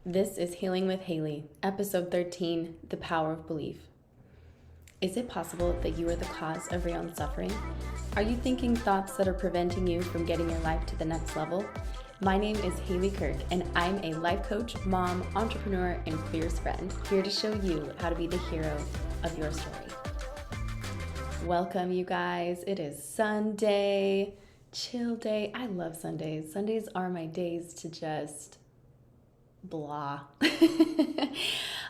This is Healing with Haley, episode 13, The Power of Belief. Is it possible that you are the cause of your own suffering? Are you thinking thoughts that are preventing you from getting your life to the next level? My name is Haley Kirk, and I'm a life coach, mom, entrepreneur, and fierce friend, here to show you how to be the hero of your story. Welcome, you guys. It is Sunday, chill day. I love Sundays. Sundays are my days to just blah.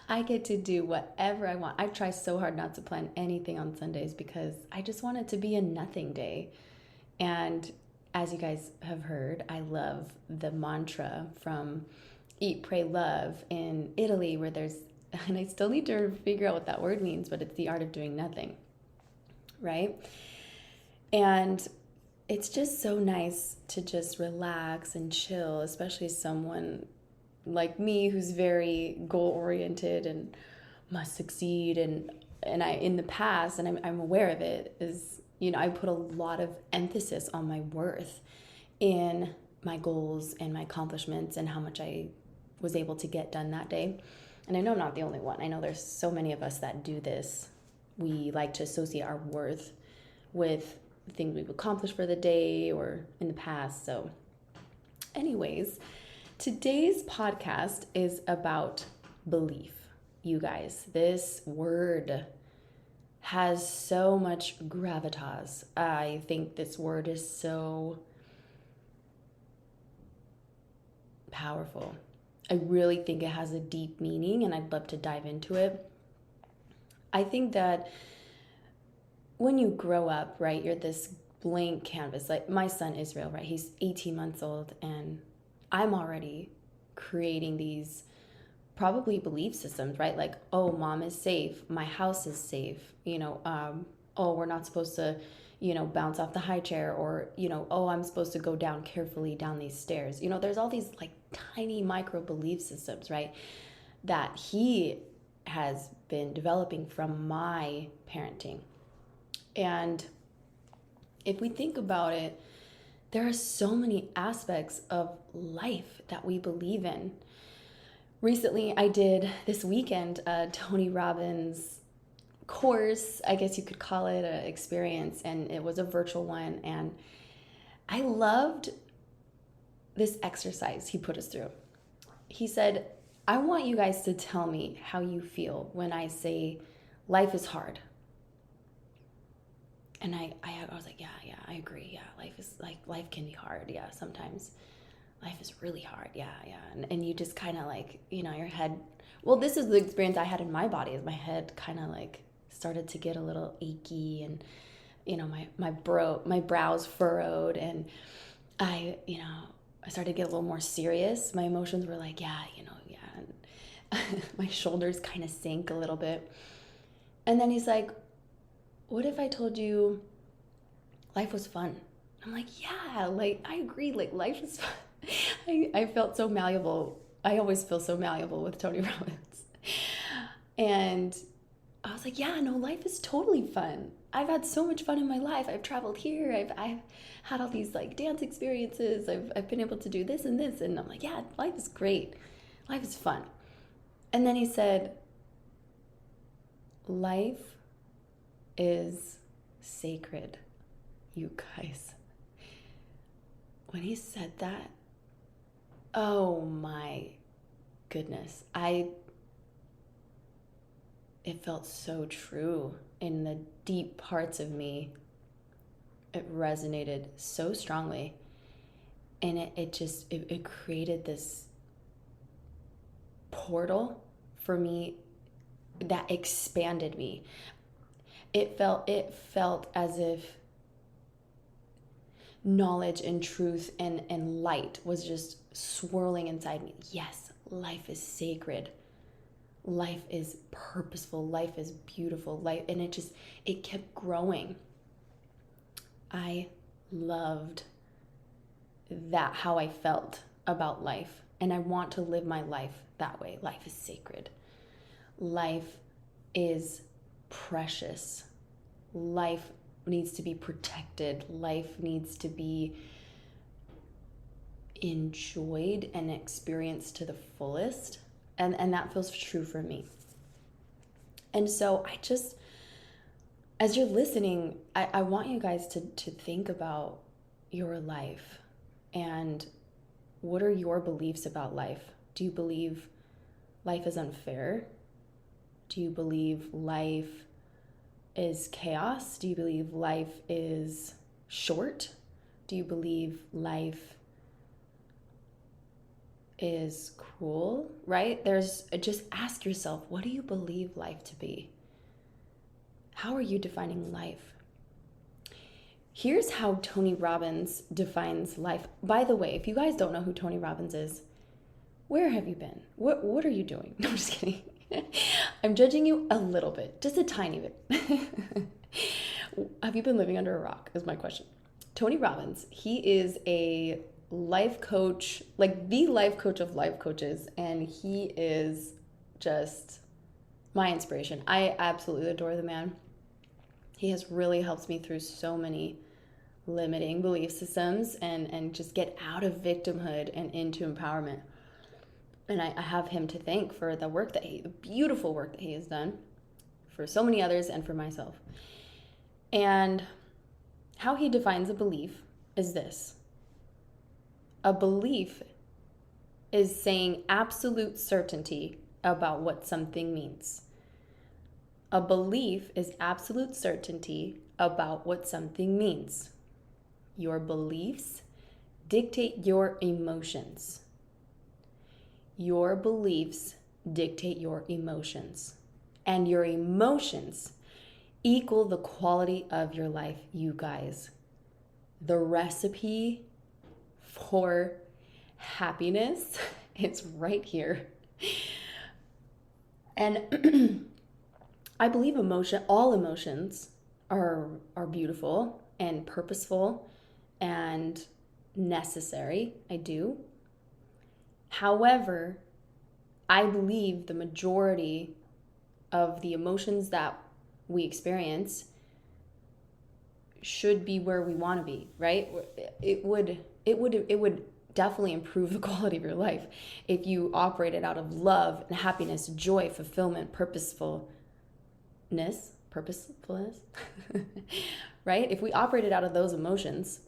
I get to do whatever I want. I try so hard not to plan anything on Sundays because I just want it to be a nothing day. And as you guys have heard, I love the mantra from Eat, Pray, Love in Italy, where there's, and I still need to figure out what that word means, but it's the art of doing nothing, right? And it's just so nice to just relax and chill, especially someone like me who's very goal-oriented and must succeed. And I, in the past, and I'm aware of it, is, I put a lot of emphasis on my worth in my goals and my accomplishments and how much I was able to get done that day. And I know I'm not the only one. I know there's so many of us that do this. We like to associate our worth with the things we've accomplished for the day or in the past. So anyways, today's podcast is about belief. You guys, this word has so much gravitas. I think this word is so powerful. I really think it has a deep meaning, and I'd love to dive into it. I think that when you grow up, right, you're this blank canvas. Like my son Israel, right, he's 18 months old, and I'm already creating these probably belief systems, right? Like, oh, mom is safe, my house is safe, oh, we're not supposed to, bounce off the high chair, or, oh, I'm supposed to go down carefully down these stairs. There's all these like tiny micro belief systems, right, that he has been developing from my parenting. And if we think about it, there are so many aspects of life that we believe in. Recently, I did this weekend a Tony Robbins course, I guess you could call it, an experience, and it was a virtual one. And I loved this exercise he put us through. He said, I want you guys to tell me how you feel when I say life is hard. And I was like, yeah, I agree. Yeah, life can be hard. Yeah, sometimes life is really hard. Yeah. And you just kind of like, your head, well, this is the experience I had in my body, is my head kind of like started to get a little achy, and, my brows furrowed, and I started to get a little more serious. My emotions were like, yeah. And my shoulders kind of sank a little bit. And then he's like, what if I told you life was fun? I'm like, yeah, like I agree, like life is fun. I felt so malleable. I always feel so malleable with Tony Robbins. And I was like, yeah, no, life is totally fun. I've had so much fun in my life. I've traveled here. I've had all these like dance experiences. I've been able to do this and this. And I'm like, yeah, life is great. Life is fun. And then he said, life is sacred, you guys. When he said that, oh my goodness, it felt so true in the deep parts of me. It resonated so strongly, and it created this portal for me that expanded me. It felt as if knowledge and truth and light was just swirling inside me. Yes, life is sacred. Life is purposeful. Life is beautiful. And it kept growing. I loved that, how I felt about life. And I want to live my life that way. Life is sacred. Life is precious. Life needs to be protected. Life needs to be enjoyed and experienced to the fullest. And that feels true for me. And so as you're listening, I want you guys to think about your life and what are your beliefs about life? Do you believe life is unfair? Do you believe life is chaos? Do you believe life is short? Do you believe life is cruel, right? Just ask yourself, what do you believe life to be? How are you defining life? Here's how Tony Robbins defines life. By the way, if you guys don't know who Tony Robbins is, where have you been? What are you doing? No, I'm just kidding. I'm judging you a little bit, just a tiny bit. Have you been living under a rock is my question. Tony Robbins, he is a life coach, like the life coach of life coaches, and he is just my inspiration. I absolutely adore the man. He has really helped me through so many limiting belief systems and just get out of victimhood and into empowerment. And I have him to thank for the beautiful work that he has done for so many others and for myself. And how he defines a belief is this. A belief is saying absolute certainty about what something means. A belief is absolute certainty about what something means. Your beliefs dictate your emotions. Your beliefs dictate your emotions. And your emotions equal the quality of your life, you guys. The recipe for happiness, it's right here. And I believe all emotions are beautiful and purposeful and necessary. I do. However, I believe the majority of the emotions that we experience should be where we want to be, right? It would definitely improve the quality of your life if you operated out of love and happiness, joy, fulfillment, purposefulness, right? If we operated out of those emotions,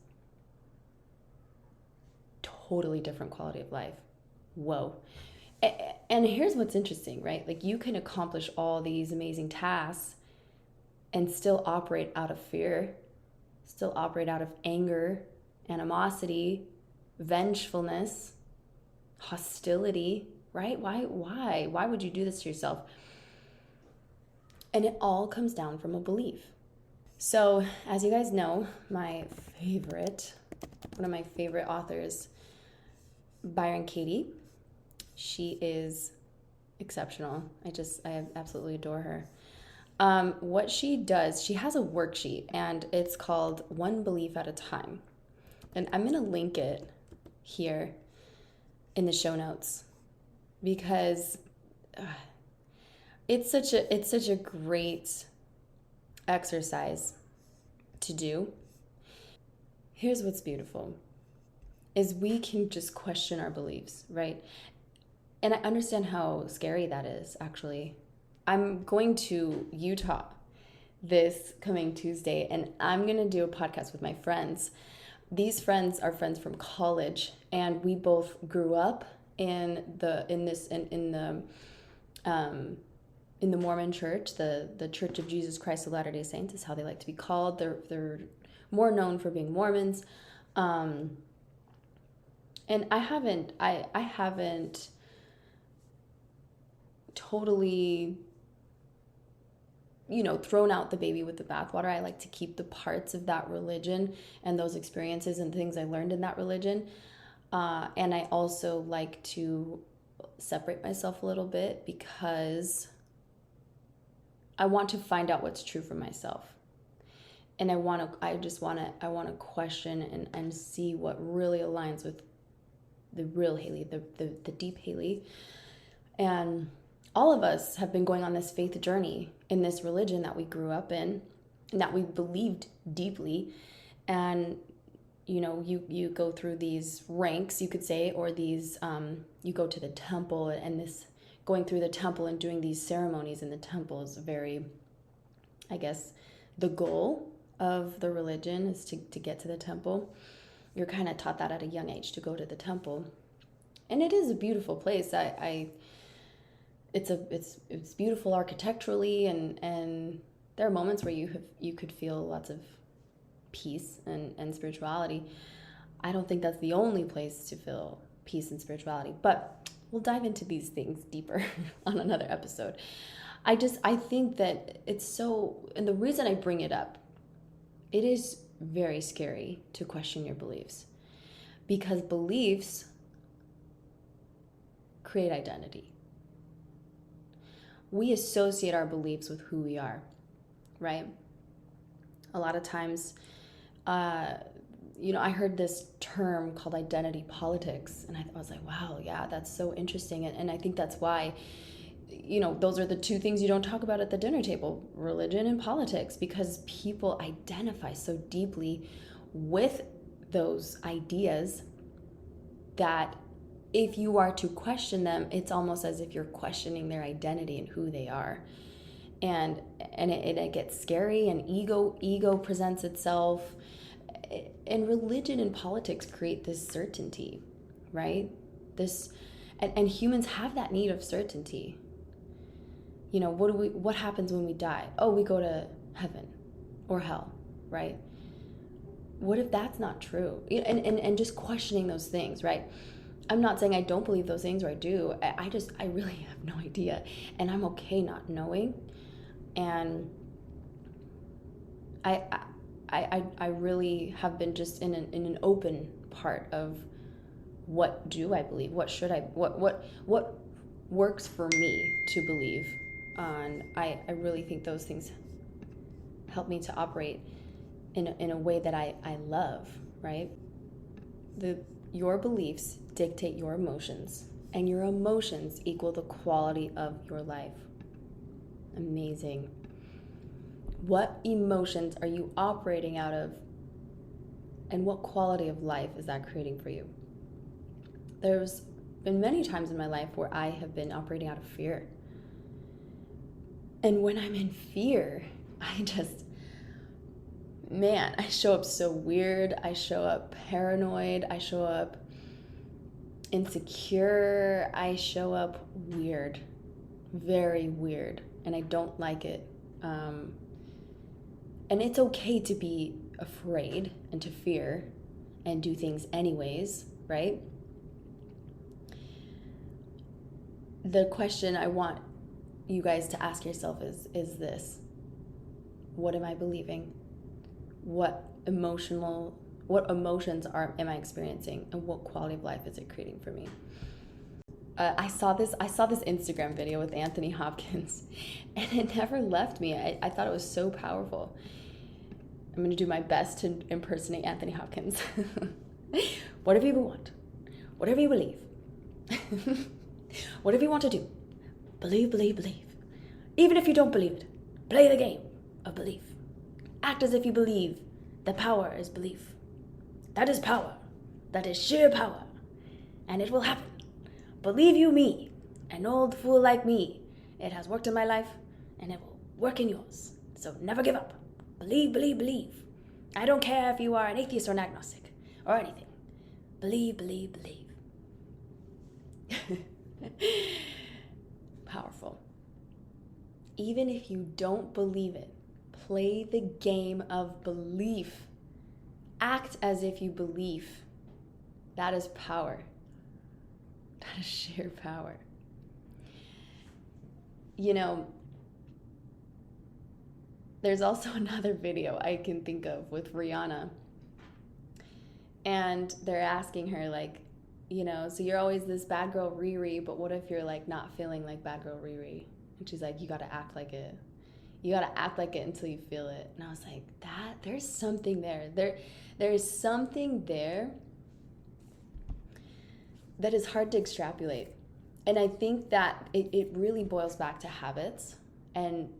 totally different quality of life. Whoa. And here's what's interesting, right? Like you can accomplish all these amazing tasks and still operate out of fear, still operate out of anger, animosity, vengefulness, hostility, right? Why would you do this to yourself? And it all comes down from a belief. So, as you guys know, one of my favorite authors, Byron Katie, she is exceptional. I absolutely adore her. What she does, she has a worksheet and it's called One Belief at a Time. And I'm going to link it here in the show notes because it's such a great exercise to do. Here's what's beautiful is we can just question our beliefs, right? And I understand how scary that is, actually. I'm going to Utah this coming Tuesday, and I'm going to do a podcast with my friends. These friends are friends from college, and we both grew up in the Mormon Church, the Church of Jesus Christ of Latter-day Saints is how they like to be called. They're more known for being Mormons, and I haven't totally, thrown out the baby with the bathwater. I like to keep the parts of that religion and those experiences and things I learned in that religion. And I also like to separate myself a little bit because I want to find out what's true for myself. And I want to question and see what really aligns with the real Haley, the deep Haley. And all of us have been going on this faith journey in this religion that we grew up in and that we believed deeply. And, you go through these ranks, you could say, or these, you go to the temple and this going through the temple and doing these ceremonies in the temple is very, I guess, the goal of the religion is to get to the temple. You're kind of taught that at a young age to go to the temple. And it is a beautiful place. It's beautiful architecturally, and there are moments where you could feel lots of peace and spirituality. I don't think that's the only place to feel peace and spirituality, but we'll dive into these things deeper on another episode. I think that it's so, and the reason I bring it up, it is very scary to question your beliefs, because beliefs create identity. We associate our beliefs with who we are, right? A lot of times, I heard this term called identity politics, and I was like, wow, yeah, that's so interesting. And I think that's why, those are the two things you don't talk about at the dinner table, religion and politics, because people identify so deeply with those ideas that if you are to question them, it's almost as if you're questioning their identity and who they are. And it gets scary, and ego presents itself. And religion and politics create this certainty, right? And humans have that need of certainty. What happens when we die? Oh, we go to heaven or hell, right? What if that's not true? And just questioning those things, right? I'm not saying I don't believe those things, or I do. I really have no idea, and I'm okay not knowing. And I really have been just in an open part of what do I believe? What works for me to believe? And I really think those things help me to operate in a way that I love, right? Your beliefs dictate your emotions, and your emotions equal the quality of your life. Amazing. What emotions are you operating out of, and what quality of life is that creating for you? There's been many times in my life where I have been operating out of fear. And when I'm in fear, I show up so weird. I show up paranoid. I show up insecure. I show up weird, very weird, and I don't like it. And it's okay to be afraid and to fear and do things anyways, right? The question I want you guys to ask yourself is this: what am I believing? What emotions am I experiencing, and what quality of life is it creating for me? I saw this Instagram video with Anthony Hopkins, and it never left me. I thought it was so powerful. I'm going to do my best to impersonate Anthony Hopkins. Whatever you want, whatever you believe, whatever you want to do, believe. Even if you don't believe it, play the game of belief. Act as if you believe. The power is belief. That is power. That is sheer power. And it will happen. Believe you me, an old fool like me. It has worked in my life, and it will work in yours. So never give up. Believe. I don't care if you are an atheist or an agnostic or anything. Believe. Powerful. Even if you don't believe it, play the game of belief. Act as if you believe. That is power. That is sheer power. There's also another video I can think of with Rihanna. And they're asking her, so you're always this bad girl Riri, but what if you're not feeling like bad girl Riri? And she's like, you gotta act like it. You gotta act like it until you feel it. And I was like, there's something there. There is something there that is hard to extrapolate. And I think that it really boils back to habits and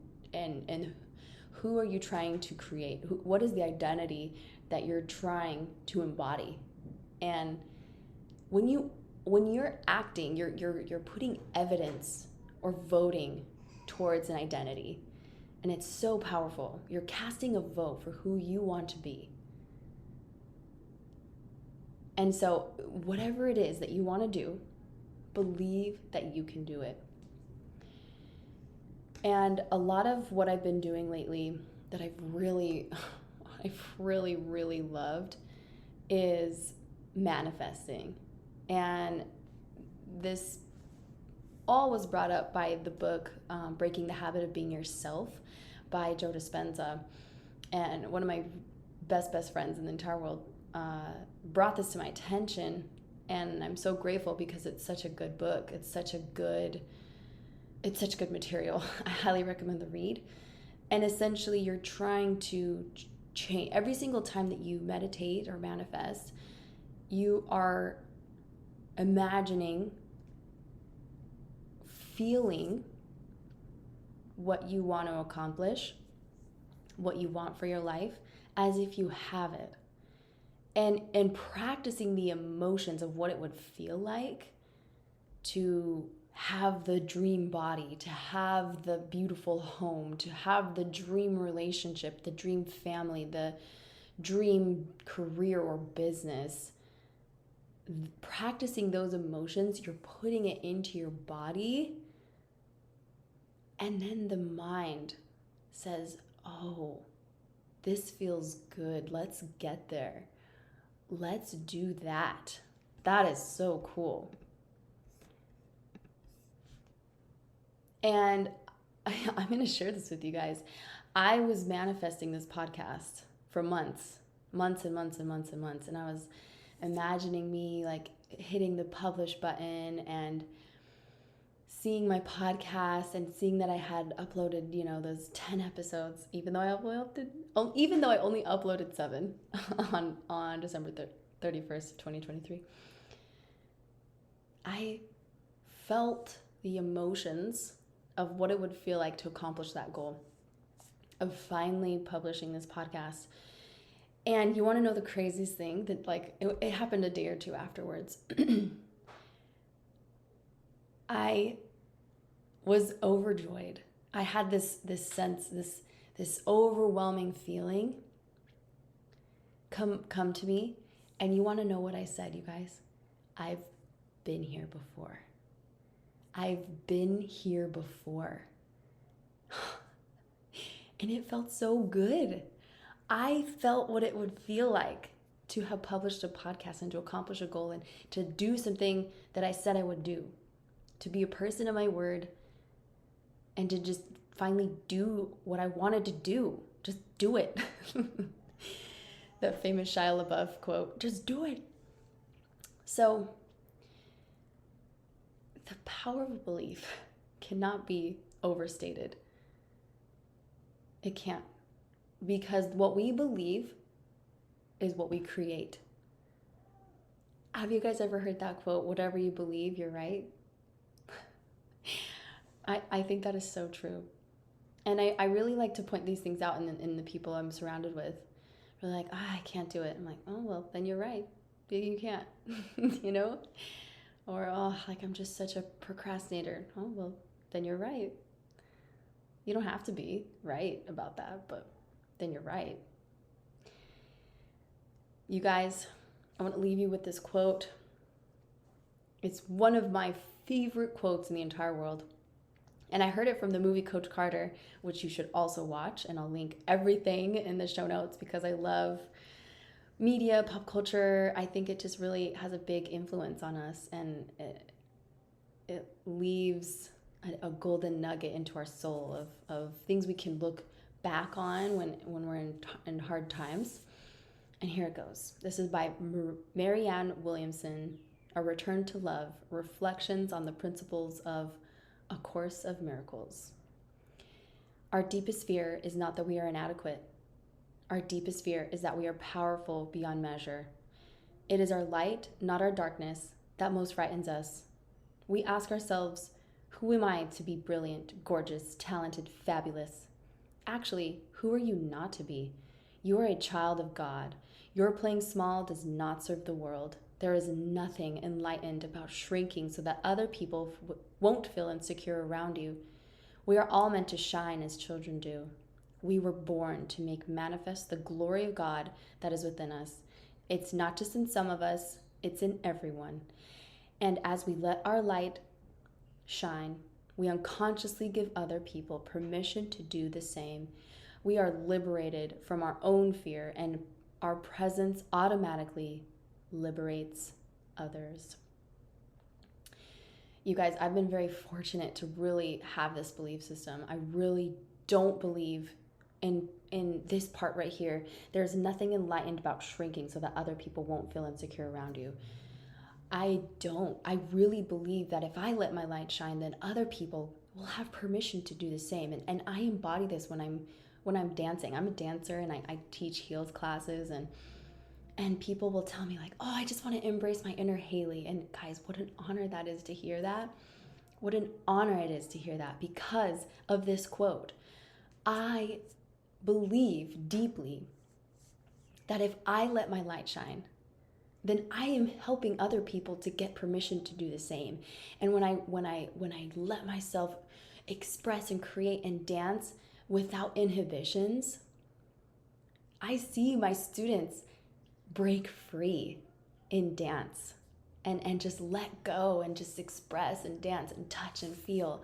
who are you trying to create? What is the identity that you're trying to embody? And when you're acting, you're putting evidence or voting towards an identity. And it's so powerful. You're casting a vote for who you want to be. And so whatever it is that you want to do, believe that you can do it. And a lot of what I've been doing lately that I've really loved is manifesting. And this all was brought up by the book Breaking the Habit of Being Yourself by Joe Dispenza. And one of my best friends in the entire world brought this to my attention, and I'm so grateful because it's such a good book. It's such good material. I highly recommend the read. And essentially you're trying to change every single time that you meditate or manifest. You are imagining, feeling what you want to accomplish, what you want for your life, as if you have it. And practicing the emotions of what it would feel like to have the dream body, to have the beautiful home, to have the dream relationship, the dream family, the dream career or business. Practicing those emotions, you're putting it into your body, and then the mind says, oh, this feels good. Let's get there. Let's do that. That is so cool. And I'm going to share this with you guys. I was manifesting this podcast for months. And I was imagining me like hitting the publish button and seeing my podcast and seeing that I had uploaded, those 10 episodes, even though I only uploaded 7 on December 31st, 2023. I felt the emotions of what it would feel like to accomplish that goal of finally publishing this podcast. And you want to know the craziest thing that it happened a day or two afterwards. I was overjoyed. I had this sense, this overwhelming feeling come to me. And you want to know what I said, you guys? I've been here before. I've been here before. And it felt so good. I felt what it would feel like to have published a podcast and to accomplish a goal and to do something that I said I would do, to be a person of my word, and to just finally do what I wanted to do. Just do it. The famous Shia LaBeouf quote, just do it. So the power of belief cannot be overstated. It can't. Because what we believe is what we create. Have you guys ever heard that quote, whatever you believe, you're right? I think that is so true. And I really like to point these things out in the people I'm surrounded with. They're like, I can't do it. I'm like, oh, well, then you're right. You can't, Or, I'm just such a procrastinator. Oh, well, then you're right. You don't have to be right about that, but then you're right. You guys, I want to leave you with this quote. It's one of my favorite quotes in the entire world. And I heard it from the movie Coach Carter, which you should also watch. And I'll link everything in the show notes because I love media, pop culture. I think it just really has a big influence on us. And it leaves a golden nugget into our soul of things we can look back on when we're in hard times. And here it goes. This is by Marianne Williamson, A Return to Love, Reflections on the Principles of A Course of Miracles. Our deepest fear is not that we are inadequate. Our deepest fear is that we are powerful beyond measure. It is our light, not our darkness, that most frightens us. We ask ourselves, who am I to be brilliant, gorgeous, talented, fabulous? Actually, who are you not to be? You are a child of God. Your playing small does not serve the world. There is nothing enlightened about shrinking so that other people won't feel insecure around you. We are all meant to shine as children do. We were born to make manifest the glory of God that is within us. It's not just in some of us, it's in everyone. And as we let our light shine, we unconsciously give other people permission to do the same. We are liberated from our own fear, and our presence automatically liberates others. You guys, I've been very fortunate to really have this belief system. I really don't believe in this part right here. There's nothing enlightened about shrinking so that other people won't feel insecure around you. I don't. I really believe that if I let my light shine, then other people will have permission to do the same. And I embody this when I'm dancing. I'm a dancer, and I teach heels classes, and people will tell me like, oh, I just want to embrace my inner Haley. And guys, what an honor that is to hear that. What an honor it is to hear that, because of this quote. I believe deeply that if I let my light shine, then I am helping other people to get permission to do the same. And when I let myself express and create and dance without inhibitions, I see my students break free in dance and just let go and just express and dance and touch and feel.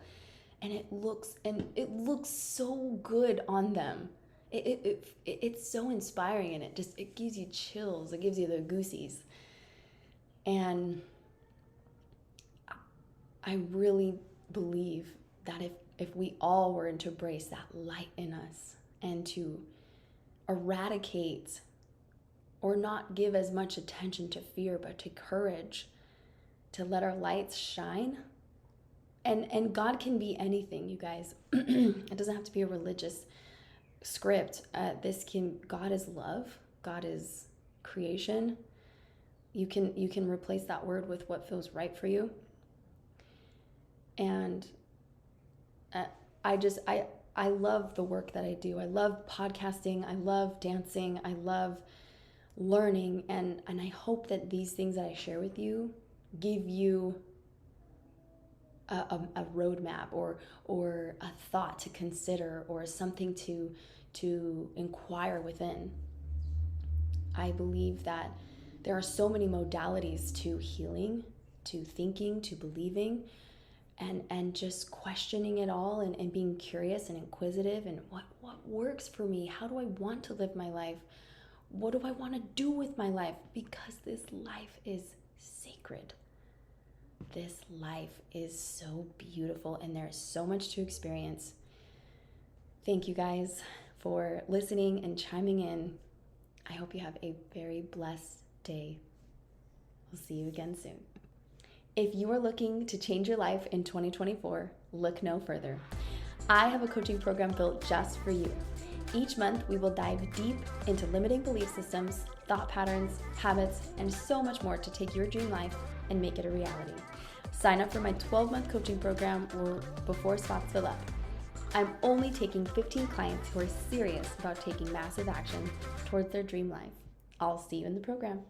And it looks so good on them. It's so inspiring, and it gives you chills. It gives you the goosies. And I really believe that if we all were to embrace that light in us and to eradicate or not give as much attention to fear, but to courage, to let our lights shine. And God can be anything, you guys. It doesn't have to be a religious script. God is love. God is creation. You can replace that word with what feels right for you. And I love the work that I do. I love podcasting. I love dancing. I love learning. And I hope that these things that I share with you give you a roadmap or a thought to consider, or something to inquire within. I believe that there are so many modalities to healing, to thinking, to believing, and just questioning it all, and being curious and inquisitive, and what works for me? How do I want to live my life? What do I want to do with my life? Because this life is sacred. This life is so beautiful, and there's so much to experience. Thank you guys for listening and chiming in. I hope you have a very blessed day. We'll see you again soon. If you are looking to change your life in 2024, look no further. I have a coaching program built just for you. Each month, we will dive deep into limiting belief systems, thought patterns, habits, and so much more to take your dream life and make it a reality. Sign up for my 12-month coaching program before spots fill up. I'm only taking 15 clients who are serious about taking massive action towards their dream life. I'll see you in the program.